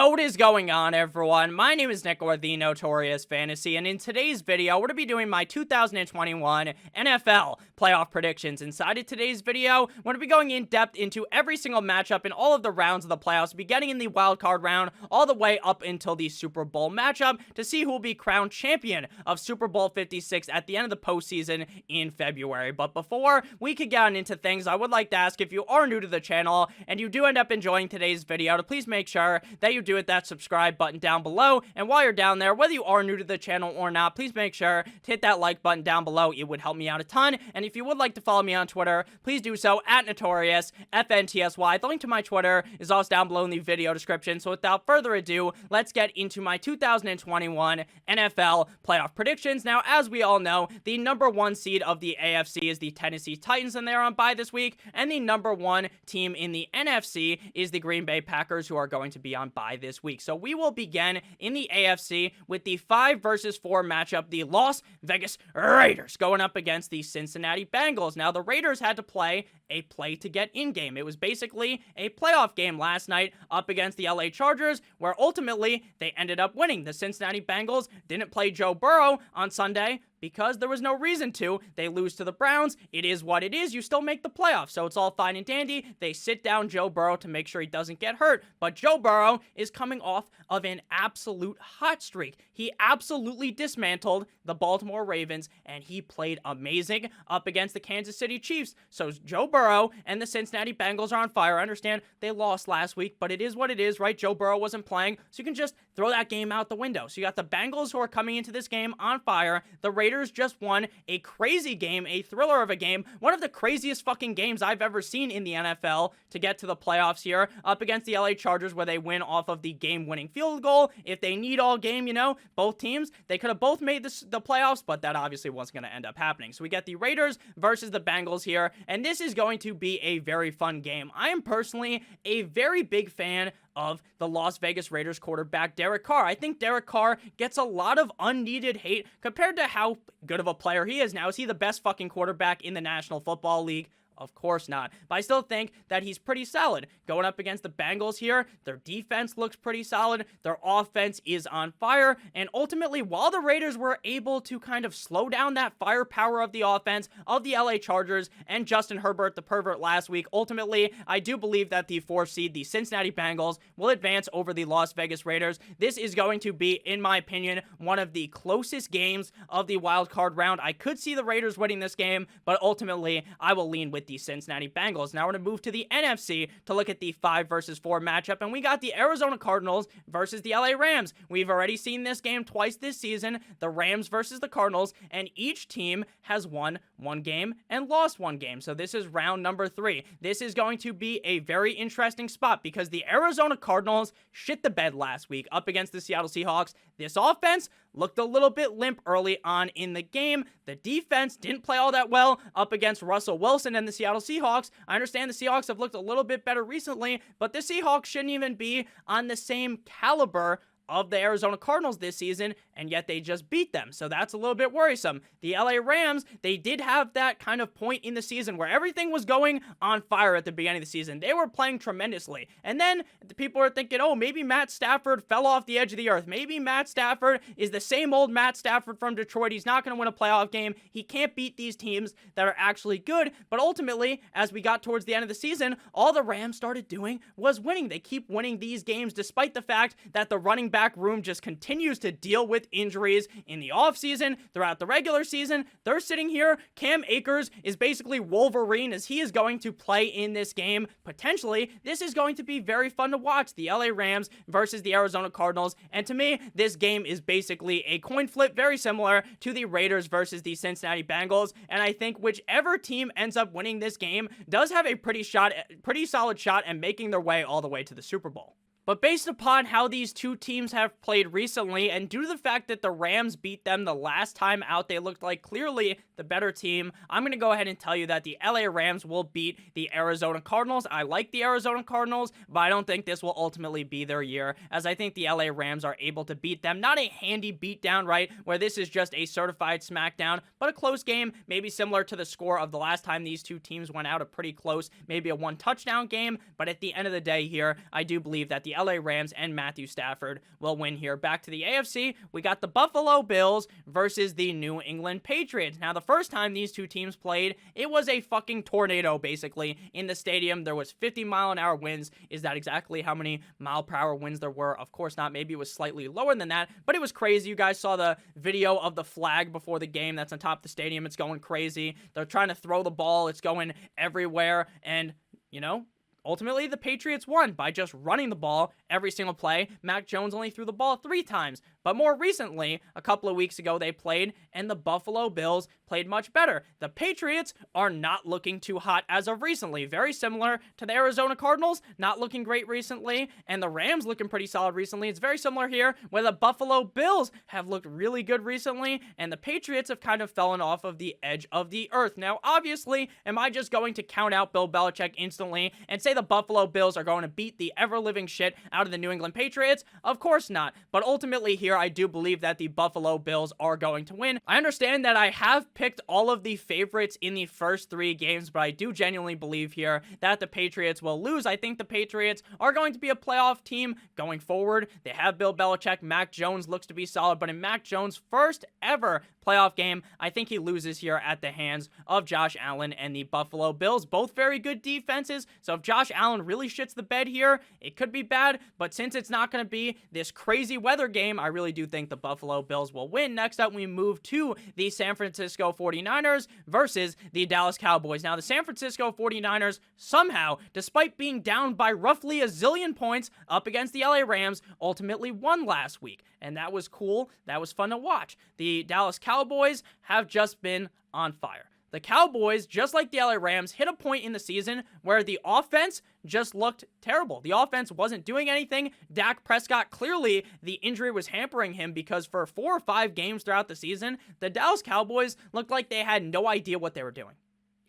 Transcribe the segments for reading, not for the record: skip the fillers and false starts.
Yo, what is going on, everyone? My name is Nick, or the Notorious Fantasy, and in today's video, we're going to be doing my 2021 NFL playoff predictions. Inside of today's video, we're going to be going in depth into every single matchup in all of the rounds of the playoffs, beginning in the wild card round, all the way up until the Super Bowl matchup, to see who will be crowned champion of Super Bowl 56 at the end of the postseason in February. But before we could get on into things, I would like to ask, if you are new to the channel, and you do end up enjoying today's video, to please make sure that you do hit that subscribe button down below. And while you're down there, whether you are new to the channel or not, please make sure to hit that like button down below. It would help me out a ton. And if you would like to follow me on Twitter, please do so at Notorious FNTSY. The link to my Twitter is also down below in the video description. So without further ado, let's get into my 2021 NFL playoff predictions. Now, as we all know, the number one seed of the AFC is the Tennessee Titans, and they're on bye this week. And the number one team in the NFC is the Green Bay Packers, who are going to be on bye this week. So we will begin in the AFC with the 5 versus 4 matchup, the Las Vegas Raiders going up against the Cincinnati Bengals. Now, the Raiders had to play a play to get in game. It was basically a playoff game last night up against the LA Chargers, where ultimately they ended up winning. The Cincinnati Bengals didn't play Joe Burrow on Sunday because there was no reason to. They lose to the Browns. It is what it is. You still make the playoffs, so it's all fine and dandy. They sit down Joe Burrow to make sure he doesn't get hurt, but Joe Burrow is coming off of an absolute hot streak. He absolutely dismantled the Baltimore Ravens, and he played amazing up against the Kansas City Chiefs. So Joe Burrow and the Cincinnati Bengals are on fire. I understand they lost last week, but it is what it is, right? Joe Burrow wasn't playing, so you can just throw that game out the window. So you got the Bengals, who are coming into this game on fire. The Raiders just won a crazy game, a thriller of a game, one of the craziest fucking games I've ever seen in the NFL to get to the playoffs here, up against the LA Chargers, where they win off of the game-winning field goal. If they need all game, you know, both teams, they could have both made the playoffs, but that obviously wasn't going to end up happening. So we get the Raiders versus the Bengals here, and this is going to be a very fun game. I am personally a very big fan of the Las Vegas Raiders quarterback, Derek Carr. I think Derek Carr gets a lot of unneeded hate compared to how good of a player he is now. Is he the best fucking quarterback in the National Football League? Of course not. But I still think that he's pretty solid. Going up against the Bengals here, their defense looks pretty solid. Their offense is on fire. And ultimately, while the Raiders were able to kind of slow down that firepower of the offense of the LA Chargers and Justin Herbert, the pervert, last week, ultimately, I do believe that the 4th seed, the Cincinnati Bengals, will advance over the Las Vegas Raiders. This is going to be, in my opinion, one of the closest games of the wild card round. I could see the Raiders winning this game, but ultimately, I will lean with the Cincinnati Bengals. Now we're going to move to the NFC to look at the 5 versus 4 matchup, and we got the Arizona Cardinals versus the LA Rams. We've already seen this game twice this season, the Rams versus the Cardinals, and each team has won one game and lost one game. So this is round number 3. This is going to be a very interesting spot because the Arizona Cardinals shit the bed last week up against the Seattle Seahawks. This offense looked a little bit limp early on in the game. The defense didn't play all that well up against Russell Wilson and the Seattle Seahawks. I understand the Seahawks have looked a little bit better recently, but the Seahawks shouldn't even be on the same caliber of the Arizona Cardinals this season, and yet they just beat them. So that's a little bit worrisome. The LA Rams, they did have that kind of point in the season where everything was going on fire at the beginning of the season. They were playing tremendously. And then the people are thinking, oh, maybe Matt Stafford fell off the edge of the earth. Maybe Matt Stafford is the same old Matt Stafford from Detroit. He's not going to win a playoff game. He can't beat these teams that are actually good. But ultimately, as we got towards the end of the season, all the Rams started doing was winning. They keep winning these games despite the fact that the running back room just continues to deal with injuries in the offseason, throughout the regular season. They're sitting here. Cam Akers is basically Wolverine, as he is going to play in this game. Potentially, this is going to be very fun to watch. The LA Rams versus the Arizona Cardinals. And to me, this game is basically a coin flip, very similar to the Raiders versus the Cincinnati Bengals. And I think whichever team ends up winning this game does have a pretty solid shot at making their way all the way to the Super Bowl. But based upon how these two teams have played recently, and due to the fact that the Rams beat them the last time out, they looked like clearly the better team, I'm going to go ahead and tell you that the LA Rams will beat the Arizona Cardinals. I like the Arizona Cardinals, but I don't think this will ultimately be their year, as I think the LA Rams are able to beat them. Not a handy beatdown, right, where this is just a certified smackdown, but a close game, maybe similar to the score of the last time these two teams went out, a pretty close, maybe a one-touchdown game. But at the end of the day here, I do believe that the the LA Rams and Matthew Stafford will win here. Back to the AFC, we got the Buffalo Bills versus the New England Patriots. Now, the first time these two teams played, it was a fucking tornado, basically, in the stadium. There was 50-mile-an-hour winds. Is that exactly how many mile-per-hour winds there were? Of course not. Maybe it was slightly lower than that, but it was crazy. You guys saw the video of the flag before the game that's on top of the stadium. It's going crazy. They're trying to throw the ball. It's going everywhere, and, you know, ultimately, the Patriots won by just running the ball every single play. Mac Jones only threw the ball 3 times. But more recently, a couple of weeks ago, they played, and the Buffalo Bills played much better. The Patriots are not looking too hot as of recently. Very similar to the Arizona Cardinals, not looking great recently, and the Rams looking pretty solid recently. It's very similar here, where the Buffalo Bills have looked really good recently, and the Patriots have kind of fallen off of the edge of the earth. Now, obviously, am I just going to count out Bill Belichick instantly and say the Buffalo Bills are going to beat the ever-living shit out of the New England Patriots? Of course not. But ultimately here, I do believe that the Buffalo Bills are going to win. I understand that I have picked all of the favorites in the first 3 games, but I do genuinely believe here that the Patriots will lose. I think the Patriots are going to be a playoff team going forward. They have Bill Belichick. Mac Jones looks to be solid, but in Mac Jones' first ever playoff game, I think he loses here at the hands of Josh Allen and the Buffalo Bills. Both very good defenses, so if Josh Allen really shits the bed here, it could be bad, but since it's not going to be this crazy weather game, I really do think the Buffalo Bills will win. Next up, we move to the San Francisco 49ers versus the Dallas Cowboys. Now, the San Francisco 49ers somehow, despite being down by roughly a zillion points up against the LA Rams, ultimately won last week, and that was cool. That was fun to watch. The Dallas Cowboys have just been on fire. The Cowboys, just like the LA Rams, hit a point in the season where the offense just looked terrible. The offense wasn't doing anything. Dak Prescott, clearly the injury was hampering him, because for 4 or 5 games throughout the season, the Dallas Cowboys looked like they had no idea what they were doing.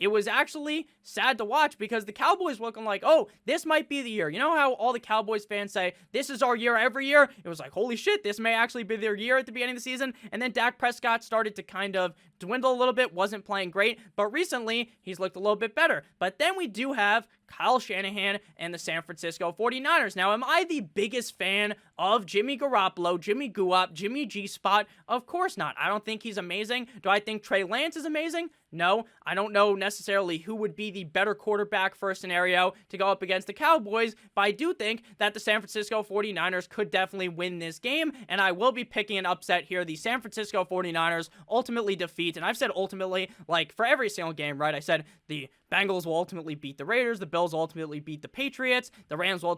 It was actually sad to watch, because the Cowboys were looking like, oh, this might be the year. You know how all the Cowboys fans say, this is our year every year? It was like, holy shit, this may actually be their year at the beginning of the season. And then Dak Prescott started to kind of dwindle a little bit, wasn't playing great, but recently he's looked a little bit better. But then we do have Kyle Shanahan and the San Francisco 49ers. Now, am I the biggest fan of Jimmy Garoppolo, Jimmy Guap, Jimmy G-Spot? Of course not. I don't think he's amazing. Do I think Trey Lance is amazing? No. I don't know necessarily who would be the better quarterback for a scenario to go up against the Cowboys, but I do think that the San Francisco 49ers could definitely win this game, and I will be picking an upset here. The San Francisco 49ers ultimately defeat, and I've said ultimately, like, for every single game, right? I said the Bengals will ultimately beat the Raiders, the Bills will ultimately beat the Patriots, the Rams will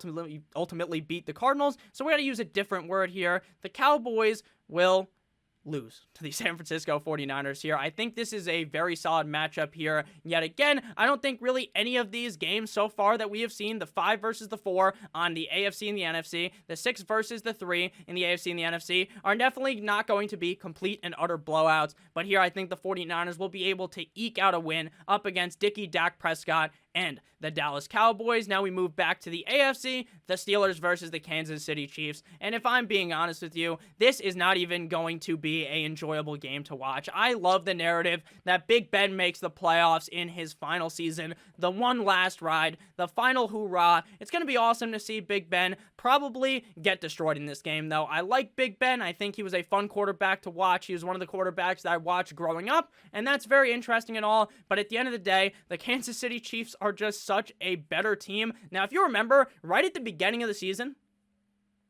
ultimately beat the Cardinals, so we gotta use a different word here. The Cowboys will lose to the San Francisco 49ers here. I think this is a very solid matchup here. Yet again, I don't think really any of these games so far that we have seen, the 5 versus the 4 on the AFC and the NFC, the 6 versus the 3 in the AFC and the NFC, are definitely not going to be complete and utter blowouts. But here I think the 49ers will be able to eke out a win up against Dak Prescott and the Dallas Cowboys. Now we move back to the AFC, the Steelers versus the Kansas City Chiefs. And if I'm being honest with you, this is not even going to be an enjoyable game to watch. I love the narrative that Big Ben makes the playoffs in his final season, the one last ride, the final hoorah. It's going to be awesome to see Big Ben probably get destroyed in this game, though. I like Big Ben. I think he was a fun quarterback to watch. He was one of the quarterbacks that I watched growing up, and that's very interesting and all. But at the end of the day, the Kansas City Chiefs are just such a better team. Now, if you remember, right at the beginning of the season,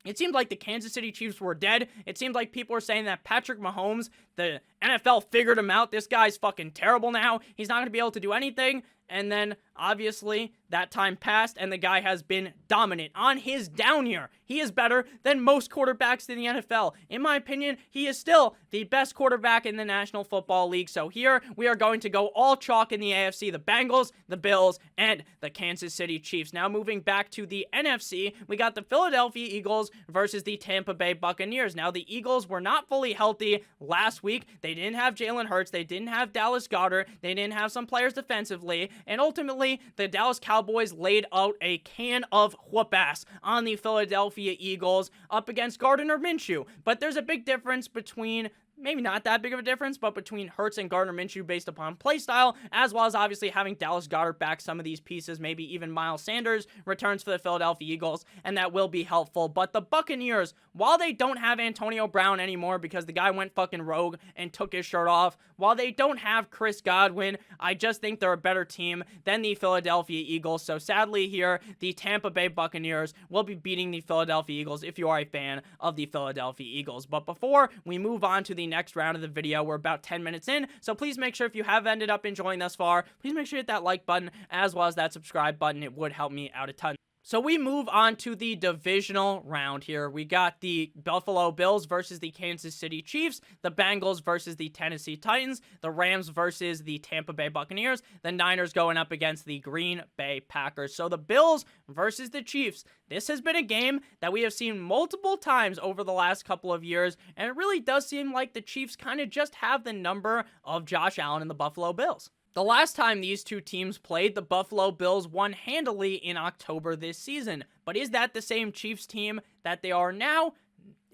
it seemed like the Kansas City Chiefs were dead. It seemed like people were saying that Patrick Mahomes, the NFL figured him out. This guy's fucking terrible now. He's not going to be able to do anything. And then, obviously, that time passed, and the guy has been dominant on his down year. He is better than most quarterbacks in the NFL. In my opinion, he is still the best quarterback in the National Football League. So here, we are going to go all chalk in the AFC, the Bengals, the Bills, and the Kansas City Chiefs. Now, moving back to the NFC, we got the Philadelphia Eagles versus the Tampa Bay Buccaneers. Now, the Eagles were not fully healthy last week. They didn't have Jalen Hurts. They didn't have Dallas Goedert. They didn't have some players defensively. And ultimately, the Dallas Cowboys laid out a can of whoop-ass on the Philadelphia Eagles up against Gardner Minshew. But there's a big difference between maybe not that big of a difference, but between Hurts and Gardner Minshew based upon play style, as well as obviously having Dallas Goedert back some of these pieces, maybe even Miles Sanders returns for the Philadelphia Eagles, and that will be helpful. But the Buccaneers, while they don't have Antonio Brown anymore because the guy went fucking rogue and took his shirt off, while they don't have Chris Godwin, I just think they're a better team than the Philadelphia Eagles. So sadly here, the Tampa Bay Buccaneers will be beating the Philadelphia Eagles if you are a fan of the Philadelphia Eagles. But before we move on to the next round of the video, we're about 10 minutes in, so please make sure if you have ended up enjoying thus far, please make sure you hit that like button as well as that subscribe button. It would help me out a ton. So we move on to the divisional round here. We got the Buffalo Bills versus the Kansas City Chiefs, the Bengals versus the Tennessee Titans, the Rams versus the Tampa Bay Buccaneers, the Niners going up against the Green Bay Packers. So the Bills versus the Chiefs. This has been a game that we have seen multiple times over the last couple of years, and it really does seem like the Chiefs kind of just have the number of Josh Allen and the Buffalo Bills. The last time these two teams played, the Buffalo Bills won handily in October this season. But is that the same Chiefs team that they are now?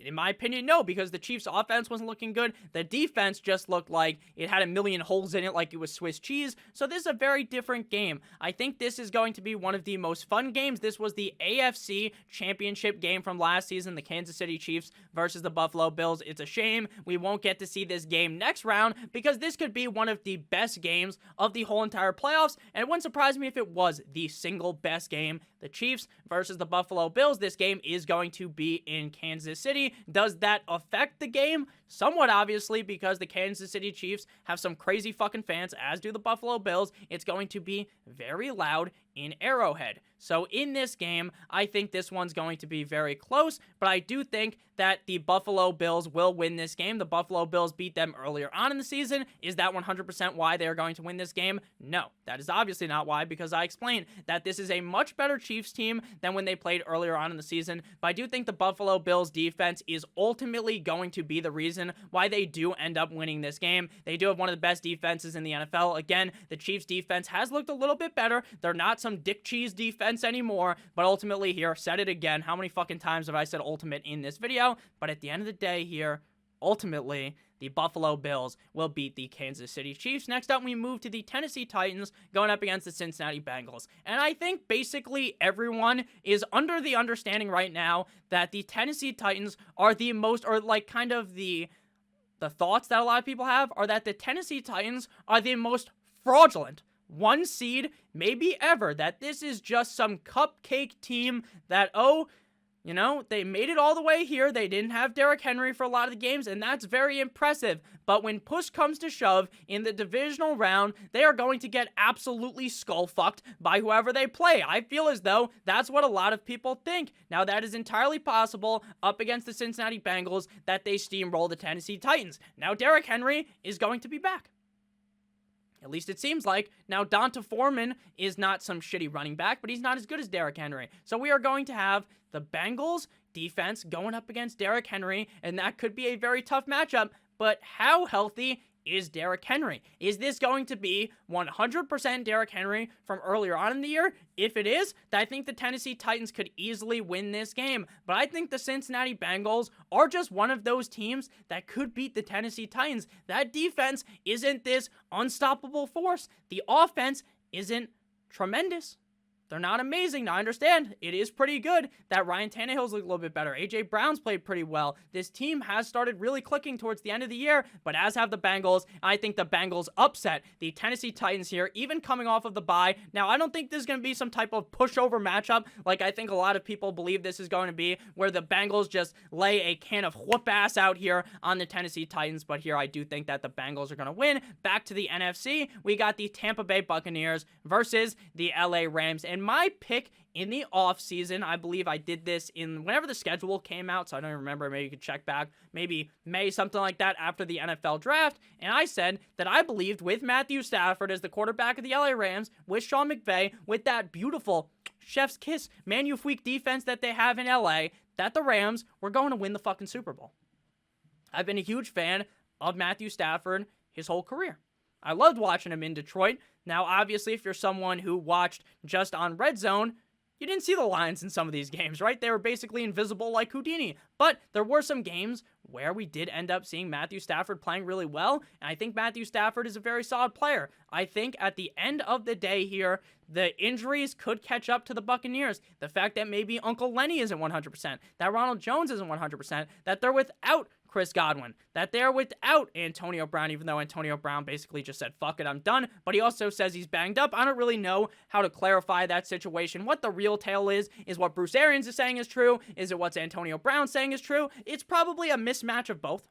In my opinion, no, because the Chiefs' offense wasn't looking good. The defense just looked like it had a million holes in it, like it was Swiss cheese. So this is a very different game. I think this is going to be one of the most fun games. This was the AFC Championship game from last season, the Kansas City Chiefs versus the Buffalo Bills. It's a shame we won't get to see this game next round because this could be one of the best games of the whole entire playoffs, and it wouldn't surprise me if it was the single best game. The Chiefs versus the Buffalo Bills. This game is going to be in Kansas City. Does that affect the game? Somewhat, obviously, because the Kansas City Chiefs have some crazy fucking fans, as do the Buffalo Bills. It's going to be very loud in Arrowhead. So in this game, I think this one's going to be very close, but I do think that the Buffalo Bills will win this game. The Buffalo Bills beat them earlier on in the season. Is that 100% why they are going to win this game? No, that is obviously not why, because I explained that this is a much better Chiefs team than when they played earlier on in the season, but I do think the Buffalo Bills defense is ultimately going to be the reason why they do end up winning this game. They do have one of the best defenses in the NFL. Again, the Chiefs defense has looked a little bit better. They're not some Dick Cheese defense anymore, but ultimately here, said it again, how many fucking times have I said ultimate in this video? But at the end of the day here, ultimately, the Buffalo Bills will beat the Kansas City Chiefs. Next up, we move to the Tennessee Titans going up against the Cincinnati Bengals. And I think basically everyone is under the understanding right now that the Tennessee Titans are the most, or like kind of the thoughts that a lot of people have are that the Tennessee Titans are the most fraudulent one seed maybe ever, that this is just some cupcake team that, oh, you know, they made it all the way here. They didn't have Derrick Henry for a lot of the games, and that's very impressive. But when push comes to shove in the divisional round, they are going to get absolutely skull-fucked by whoever they play. I feel as though that's what a lot of people think. Now, that is entirely possible up against the Cincinnati Bengals that they steamroll the Tennessee Titans. Now, Derrick Henry is going to be back. At least it seems like. Now, Donta Foreman is not some shitty running back, but he's not as good as Derrick Henry. So we are going to have the Bengals defense going up against Derrick Henry, and that could be a very tough matchup. But how healthy is Derrick Henry? Is this going to be 100% Derrick Henry from earlier on in the year? If it is, then I think the Tennessee Titans could easily win this game. But I think the Cincinnati Bengals are just one of those teams that could beat the Tennessee Titans. That defense isn't this unstoppable force. The offense isn't tremendous. They're not amazing. Now, I understand it is pretty good that Ryan Tannehill's looked a little bit better. A.J. Brown's played pretty well. This team has started really clicking towards the end of the year, but as have the Bengals. I think the Bengals upset the Tennessee Titans here, even coming off of the bye. Now, I don't think this is going to be some type of pushover matchup like I think a lot of people believe this is going to be, where the Bengals just lay a can of whoop ass out here on the Tennessee Titans, but here I do think that the Bengals are going to win. Back to the NFC, we got the Tampa Bay Buccaneers versus the LA Rams, and my pick in the offseason, I believe I did this in whenever the schedule came out, so I don't even remember, maybe you could check back, maybe May, something like that, after the NFL draft, and I said that I believed with Matthew Stafford as the quarterback of the LA Rams, with Sean McVay, with that beautiful chef's kiss Manufuik defense that they have in LA, that the Rams were going to win the fucking Super Bowl. I've been a huge fan of Matthew Stafford his whole career. I loved watching him in Detroit. Now, obviously, if you're someone who watched just on Red Zone, you didn't see the Lions in some of these games, right? They were basically invisible like Houdini. But there were some games where we did end up seeing Matthew Stafford playing really well, and I think Matthew Stafford is a very solid player. I think at the end of the day here, the injuries could catch up to the Buccaneers. The fact that maybe Uncle Lenny isn't 100%, that Ronald Jones isn't 100%, that they're without Chris Godwin, that they're without Antonio Brown, even though Antonio Brown basically just said, fuck it, I'm done, but he also says he's banged up. I don't really know how to clarify that situation. What the real tale is what Bruce Arians is saying is true? Is it what Antonio Brown saying is true? It's probably a mismatch of both.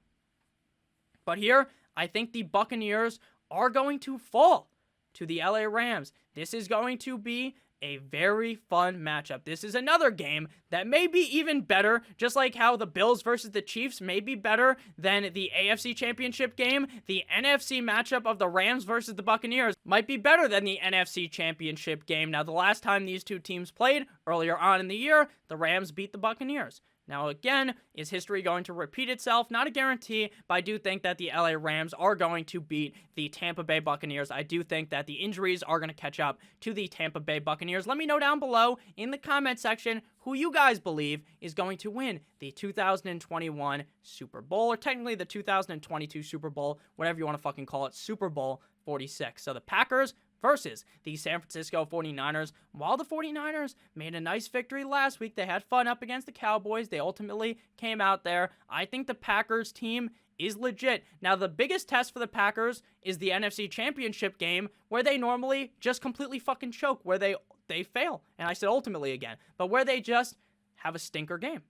But here, I think the Buccaneers are going to fall to the LA Rams. This is going to be a very fun matchup. This is another game that may be even better, just like how the Bills versus the Chiefs may be better than the AFC Championship game. The NFC matchup of the Rams versus the Buccaneers might be better than the NFC Championship game. Now, the last time these two teams played, earlier on in the year, the Rams beat the Buccaneers. Now, again, is history going to repeat itself? Not a guarantee, but I do think that the LA Rams are going to beat the Tampa Bay Buccaneers. I do think that the injuries are going to catch up to the Tampa Bay Buccaneers. Let me know down below in the comment section who you guys believe is going to win the 2021 Super Bowl, or technically the 2022 Super Bowl, whatever you want to fucking call it, Super Bowl 46. So the Packers versus the San Francisco 49ers. While the 49ers made a nice victory last week, they had fun up against the Cowboys. They ultimately came out there. I think the Packers team is legit. Now, the biggest test for the Packers is the NFC Championship game, where they normally just completely fucking choke, where they fail. And I said ultimately again, but where they just have a stinker game.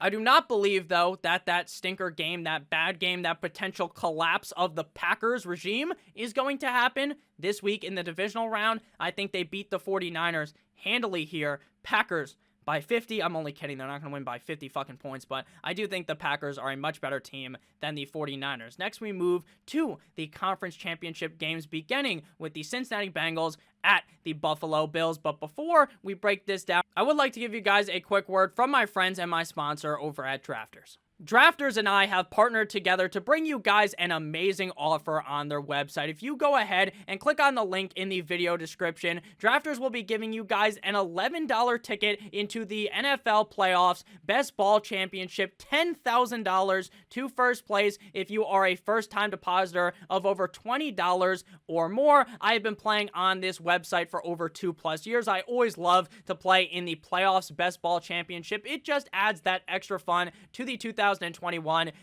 I do not believe, though, that stinker game, that bad game, that potential collapse of the Packers regime is going to happen this week in the divisional round. I think they beat the 49ers handily here. Packers by 50. I'm only kidding. They're not going to win by 50 fucking points, but I do think the Packers are a much better team than the 49ers. Next, we move to the conference championship games, beginning with the Cincinnati Bengals at the Buffalo Bills. But before we break this down, I would like to give you guys a quick word from my friends and my sponsor over at Drafters. Drafters and I have partnered together to bring you guys an amazing offer on their website. If you go ahead and click on the link in the video description, Drafters will be giving you guys an $11 ticket into the NFL playoffs, best ball championship, $10,000 to first place if you are a first-time depositor of over $20 or more. I have been playing on this website for over 2+ years. I always love to play in the playoffs best ball championship. It just adds that extra fun to the 2021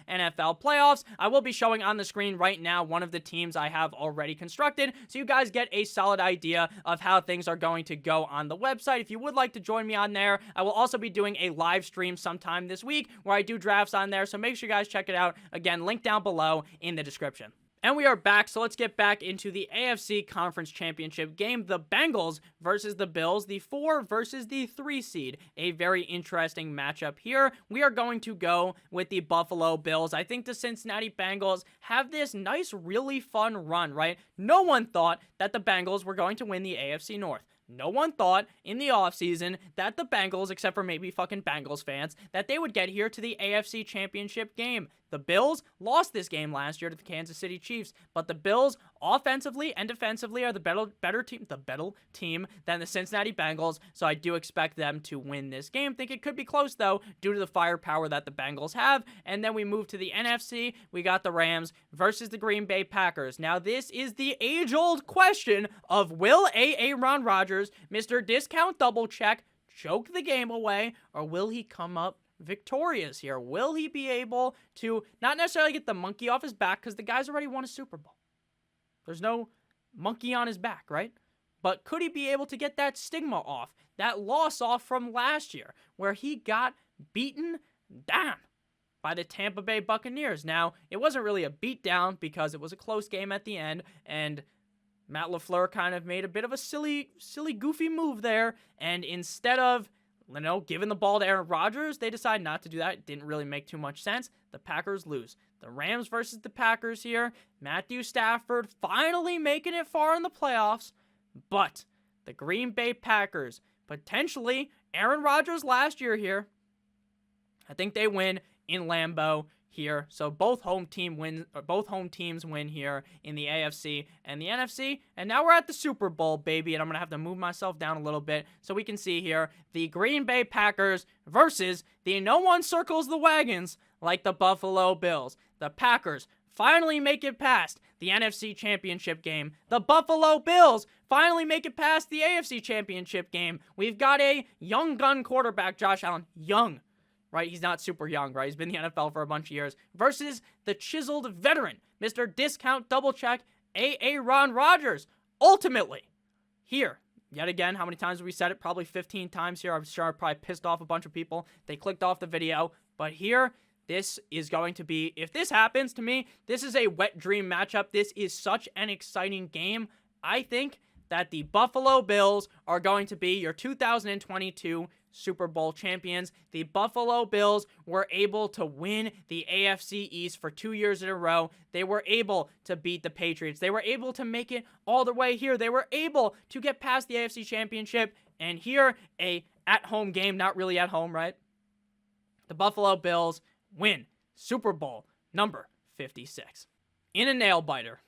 NFL playoffs. I will be showing on the screen right now one of the teams I have already constructed, so you guys get a solid idea of how things are going to go on the website. If you would like to join me on there, I will also be doing a live stream sometime this week where I do drafts on there, so make sure you guys check it out. Again, link down below in the description. And we are back, so let's get back into the AFC Conference Championship game. The Bengals versus the Bills, the 4 versus the 3 seed. A very interesting matchup here. We are going to go with the Buffalo Bills. I think the Cincinnati Bengals have this nice, really fun run, right? No one thought that the Bengals were going to win the AFC North. No one thought in the offseason that the Bengals, except for maybe fucking Bengals fans, that they would get here to the AFC Championship game. The Bills lost this game last year to the Kansas City Chiefs, but the Bills, offensively and defensively, are the better team than the Cincinnati Bengals, so I do expect them to win this game. Think it could be close, though, due to the firepower that the Bengals have. And then we move to the NFC. We got the Rams versus the Green Bay Packers. Now, this is the age-old question of will Aaron Rodgers, Mr. Discount Double Check, choke the game away, or will he come up victorious here? Will he be able to not necessarily get the monkey off his back, because the guy's already won a Super Bowl? There's no monkey on his back, right? But could he be able to get that stigma off, that loss off from last year, where he got beaten down by the Tampa Bay Buccaneers? Now, it wasn't really a beatdown because it was a close game at the end, and Matt LaFleur kind of made a bit of a silly, goofy move there, and instead of giving the ball to Aaron Rodgers, they decide not to do that. It didn't really make too much sense. The Packers lose. The Rams versus the Packers here. Matthew Stafford finally making it far in the playoffs, but the Green Bay Packers, potentially Aaron Rodgers last year here, I think they win in Lambeau here. So both home teams win here in the AFC and the NFC. And now we're at the Super Bowl, baby. And I'm going to have to move myself down a little bit so we can see here the Green Bay Packers versus the no one circles the wagons like the Buffalo Bills. The Packers finally make it past the NFC Championship game. The Buffalo Bills finally make it past the AFC Championship game. We've got a young gun quarterback, Josh Allen. Young, right? He's not super young, right? He's been in the NFL for a bunch of years. Versus the chiseled veteran, Mr. Discount Double Check, Ron Rodgers. Ultimately, here, yet again, how many times have we said it? Probably 15 times here. I'm sure I probably pissed off a bunch of people. They clicked off the video. But here, this is going to be, if this happens to me, this is a wet dream matchup. This is such an exciting game. I think that the Buffalo Bills are going to be your 2022 Super Bowl champions. The Buffalo Bills were able to win the AFC East for 2 years in a row. They were able to beat the Patriots. They were able to make it all the way here. They were able to get past the AFC Championship. And here, a at-home game, not really at home, right? The Buffalo Bills win Super Bowl number 56. In a nail biter.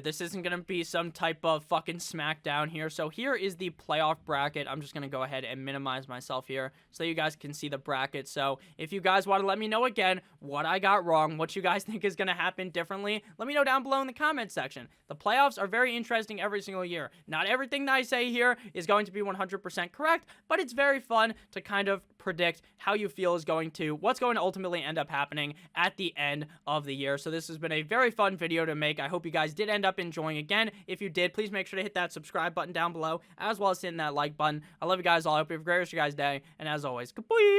This isn't going to be some type of fucking smackdown here. So here is the playoff bracket. I'm just going to go ahead and minimize myself here so you guys can see the bracket. So if you guys want to let me know again what I got wrong, what you guys think is going to happen differently, let me know down below in the comment section. The playoffs are very interesting every single year. Not everything that I say here is going to be 100% correct, but it's very fun to kind of predict how you feel is going to, what's going to ultimately end up happening at the end of the year. So this has been a very fun video to make. I hope you guys did end up enjoying. Again, if you did, please make sure to hit that subscribe button down below, as well as hitting that like button. I love you guys all. I hope you have a great rest of your guys' day, and as always, goodbye.